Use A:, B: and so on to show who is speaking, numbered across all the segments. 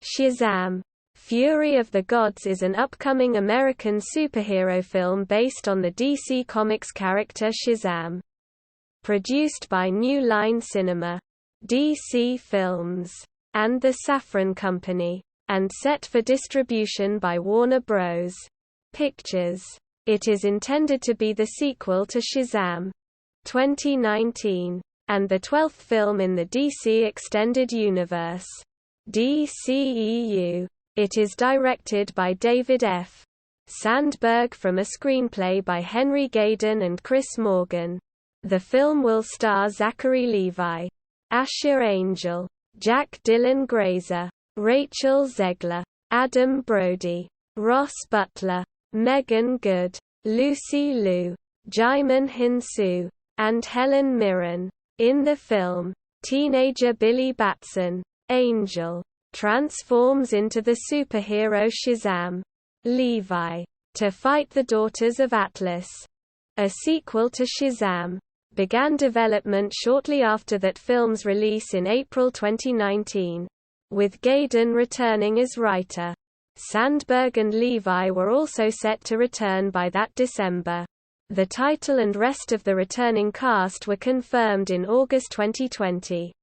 A: Shazam! Fury of the Gods is an upcoming American superhero film based on the DC Comics character Shazam. Produced by New Line Cinema, DC Films, and the Safran Company, and set for distribution by Warner Bros. Pictures. It is intended to be the sequel to Shazam! 2019, and the 12th film in the DC Extended Universe, DCEU. It is directed by David F. Sandberg from a screenplay by Henry Gayden and Chris Morgan. The film will star Zachary Levi, Asher Angel, Jack Dylan Grazer, Rachel Zegler, Adam Brody, Ross Butler, Megan Good, Lucy Liu, Jaimin Hinsu, and Helen Mirren. In the film, teenager Billy Batson, Angel, transforms into the superhero Shazam! Levi, to fight the Daughters of Atlas. A sequel to Shazam! Began development shortly after that film's release in April 2019, with Gayden returning as writer. Sandberg and Levi were also set to return by that December. The title and rest of the returning cast were confirmed in August 2020.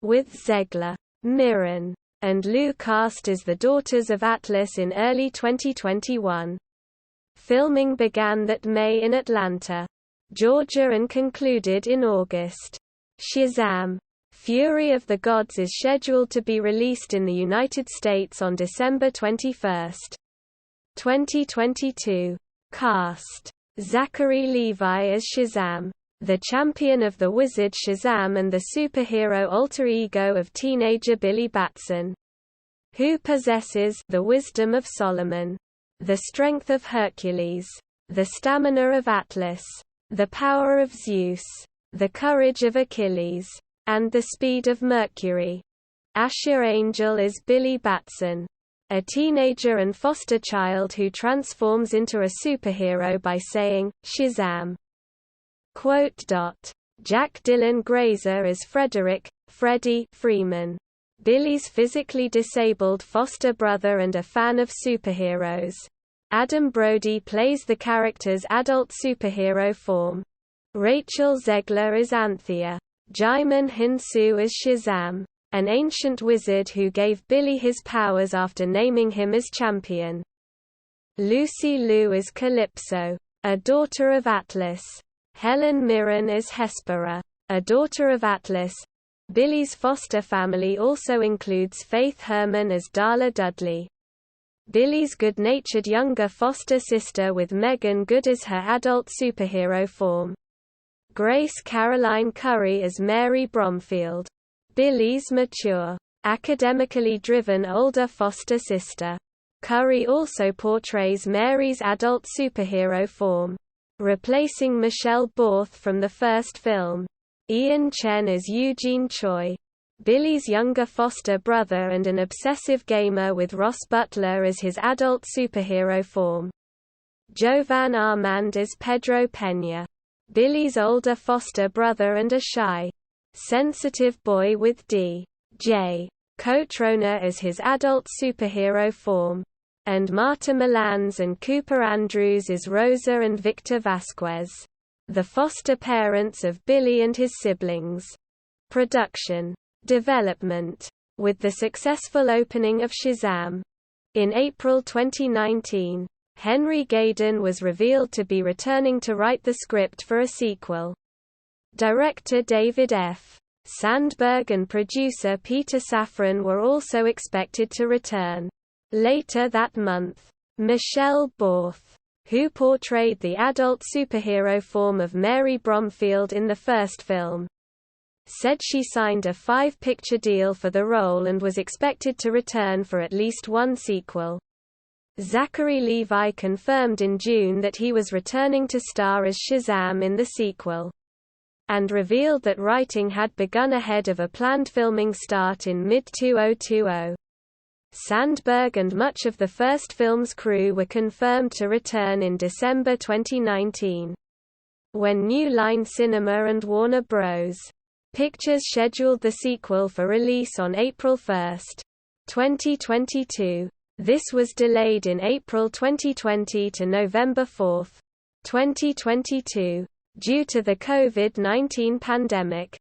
A: With Zegler, Mirren, and Liu cast as the Daughters of Atlas in early 2021. Filming began that May in Atlanta, Georgia and concluded in August. Shazam! Fury of the Gods is scheduled to be released in the United States on December 21, 2022. Cast: Zachary Levi as Shazam! The champion of the wizard Shazam and the superhero alter ego of teenager Billy Batson, who possesses the wisdom of Solomon, the strength of Hercules, the stamina of Atlas, the power of Zeus, the courage of Achilles, and the speed of Mercury. Asher Angel is Billy Batson, a teenager and foster child who transforms into a superhero by saying, Shazam! Jack Dylan Grazer is Frederick, Freddie Freeman, Billy's physically disabled foster brother and a fan of superheroes. Adam Brody plays the character's adult superhero form. Rachel Zegler is Anthea. Jaimin Hinsu is Shazam! An ancient wizard who gave Billy his powers after naming him as champion. Lucy Liu is Calypso, a daughter of Atlas. Helen Mirren is Hespera, a daughter of Atlas. Billy's foster family also includes Faith Herman as Darla Dudley, Billy's good-natured younger foster sister with Megan Good as her adult superhero form. Grace Caroline Curry as Mary Bromfield, Billy's mature, academically driven older foster sister. Curry also portrays Mary's adult superhero form, replacing Michelle Borth from the first film. Ian Chen as Eugene Choi, Billy's younger foster brother and an obsessive gamer with Ross Butler as his adult superhero form. Jovan Armand as Pedro Peña, Billy's older foster brother and a shy, sensitive boy with D.J. Cotrona as his adult superhero form. And Marta Milans and Cooper Andrews as Rosa and Victor Vasquez, the foster parents of Billy and his siblings. Production. Development. With the successful opening of Shazam! In April 2019, Henry Gayden was revealed to be returning to write the script for a sequel. Director David F. Sandberg and producer Peter Safran were also expected to return. Later that month, Michelle Borth, who portrayed the adult superhero form of Mary Bromfield in the first film, said she signed a 5-picture deal for the role and was expected to return for at least one sequel. Zachary Levi confirmed in June that he was returning to star as Shazam! In the sequel, and revealed that writing had begun ahead of a planned filming start in mid-2020. Sandberg and much of the first film's crew were confirmed to return in December 2019, when New Line Cinema and Warner Bros. Pictures scheduled the sequel for release on April 1, 2022. This was delayed in April 2020 to November 4, 2022, due to the COVID-19 pandemic.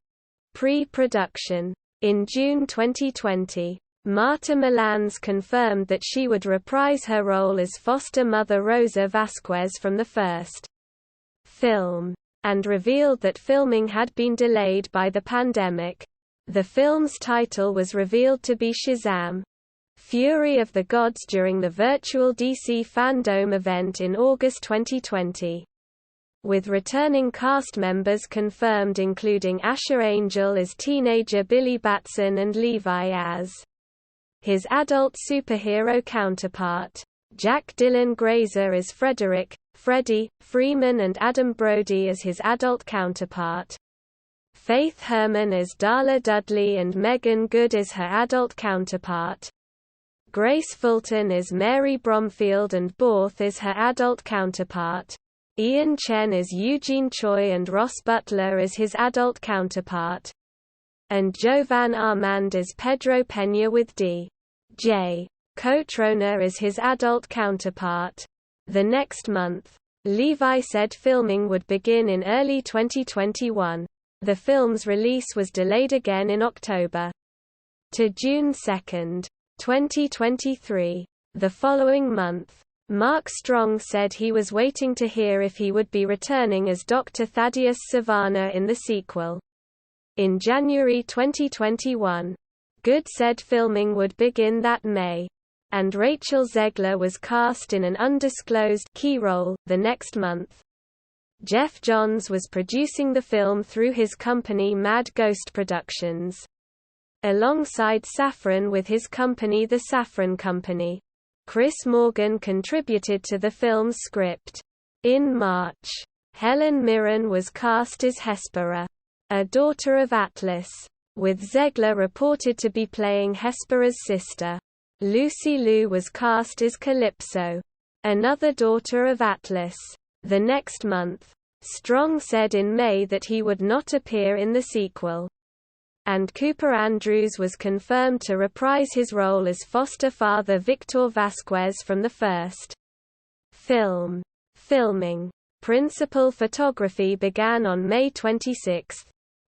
A: Pre-production. In June 2020, Marta Milans confirmed that she would reprise her role as foster mother Rosa Vasquez from the first film, and revealed that filming had been delayed by the pandemic. The film's title was revealed to be Shazam, Fury of the Gods during the virtual DC Fandom event in August 2020. With returning cast members confirmed including Asher Angel as teenager Billy Batson and Levi as his adult superhero counterpart, Jack Dylan Grazer as Frederick, Freddie, Freeman and Adam Brody as his adult counterpart, Faith Herman as Darla Dudley and Megan Good as her adult counterpart, Grace Fulton as Mary Bromfield and Borth as her adult counterpart, Ian Chen as Eugene Choi and Ross Butler as his adult counterpart, and Jovan Armand as Pedro Peña with D.J. Cotrona as his adult counterpart. The next month, Levi said filming would begin in early 2021. The film's release was delayed again in October to June 2, 2023. The following month, Mark Strong said he was waiting to hear if he would be returning as Dr. Thaddeus Sivana in the sequel. In January 2021, Good said filming would begin that May, and Rachel Zegler was cast in an undisclosed key role the next month. Jeff Johns was producing the film through his company Mad Ghost Productions, alongside Safran with his company The Safran Company. Chris Morgan contributed to the film's script. In March, Helen Mirren was cast as Hespera, a daughter of Atlas, with Zegler reported to be playing Hespera's sister. Lucy Liu was cast as Calypso, another daughter of Atlas. The next month, Strong said in May that he would not appear in the sequel, and Cooper Andrews was confirmed to reprise his role as foster father Victor Vasquez from the first film. Filming. Principal photography began on May 26,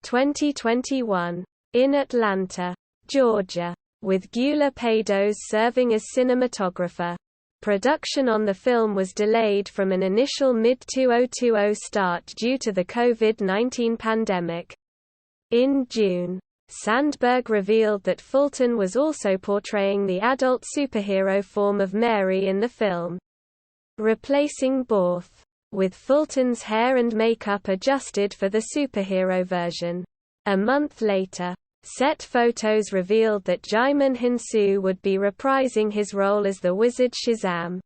A: 2021, in Atlanta, Georgia, with Gyula Pados serving as cinematographer. Production on the film was delayed from an initial mid-2020 start due to the COVID-19 pandemic. In June, Sandberg revealed that Fulton was also portraying the adult superhero form of Mary in the film, replacing Borth, with Fulton's hair and makeup adjusted for the superhero version. A month later, set photos revealed that Jaimin Hinsu would be reprising his role as the wizard Shazam.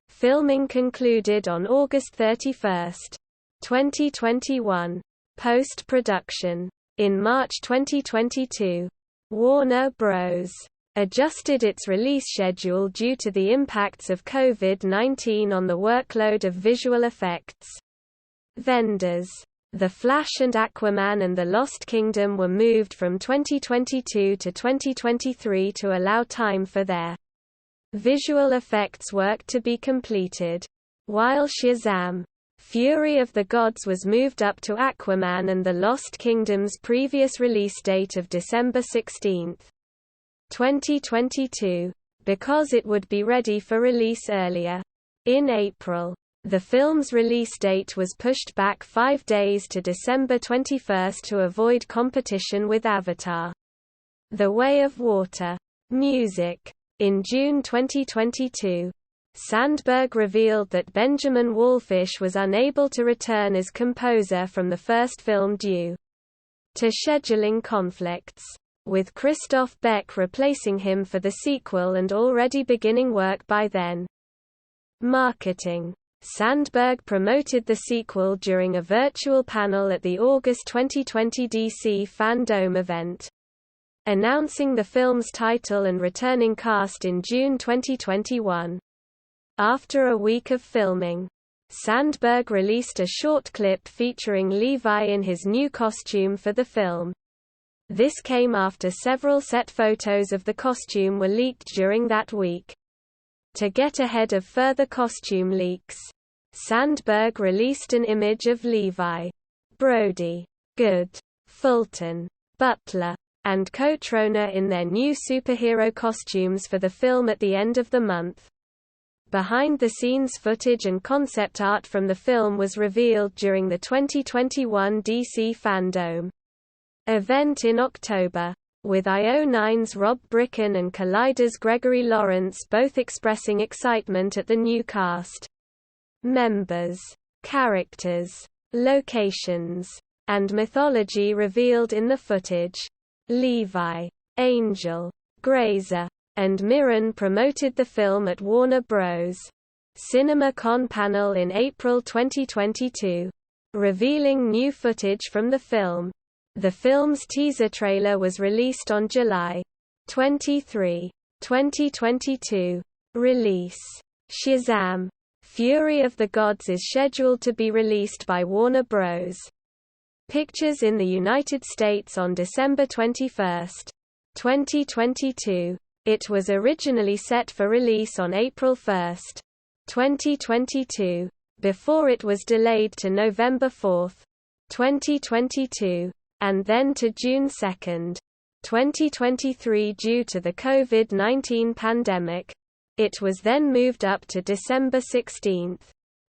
A: Filming concluded on August 31, 2021. Post-production. In March 2022, Warner Bros. Adjusted its release schedule due to the impacts of COVID-19 on the workload of visual effects vendors. The Flash and Aquaman and the Lost Kingdom were moved from 2022 to 2023 to allow time for their visual effects work to be completed, while Shazam! Fury of the Gods was moved up to Aquaman and the Lost Kingdom's previous release date of December 16, 2022, because it would be ready for release earlier. In April, the film's release date was pushed back 5 days to December 21 to avoid competition with Avatar: The Way of Water. Music. In June 2022, Sandberg revealed that Benjamin Wallfish was unable to return as composer from the first film due to scheduling conflicts, with Christoph Beck replacing him for the sequel and already beginning work by then. Marketing. Sandberg promoted the sequel during a virtual panel at the August 2020 DC Fandom event, announcing the film's title and returning cast in June 2021. After a week of filming, Sandberg released a short clip featuring Levi in his new costume for the film. This came after several set photos of the costume were leaked during that week. To get ahead of further costume leaks, Sandberg released an image of Levi, Brody, Good, Fulton, Butler, and Cotrona in their new superhero costumes for the film at the end of the month. Behind-the-scenes footage and concept art from the film was revealed during the 2021 DC Fandom event in October, with IO9's Rob Bricken and Collider's Gregory Lawrence both expressing excitement at the new cast. Members, characters, locations, and mythology revealed in the footage. Levi, Angel, Grazer, and Mirren promoted the film at Warner Bros. CinemaCon panel in April 2022, revealing new footage from the film. The film's teaser trailer was released on July 23, 2022. Release. Shazam! Fury of the Gods is scheduled to be released by Warner Bros. Pictures in the United States on December 21, 2022. It was originally set for release on April 1, 2022, before it was delayed to November 4, 2022. And then to June 2, 2023 due to the COVID-19 pandemic. It was then moved up to December 16,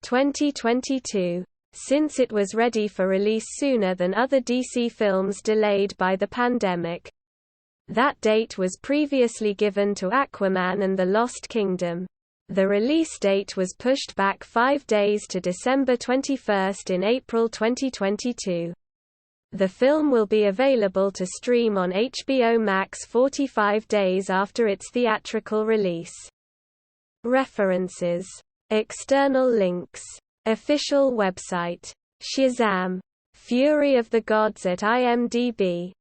A: 2022, since it was ready for release sooner than other DC films delayed by the pandemic. That date was previously given to Aquaman and the Lost Kingdom. The release date was pushed back 5 days to December 21 in April 2022. The film will be available to stream on HBO Max 45 days after its theatrical release. References. External links. Official website. Shazam! Fury of the Gods at IMDb.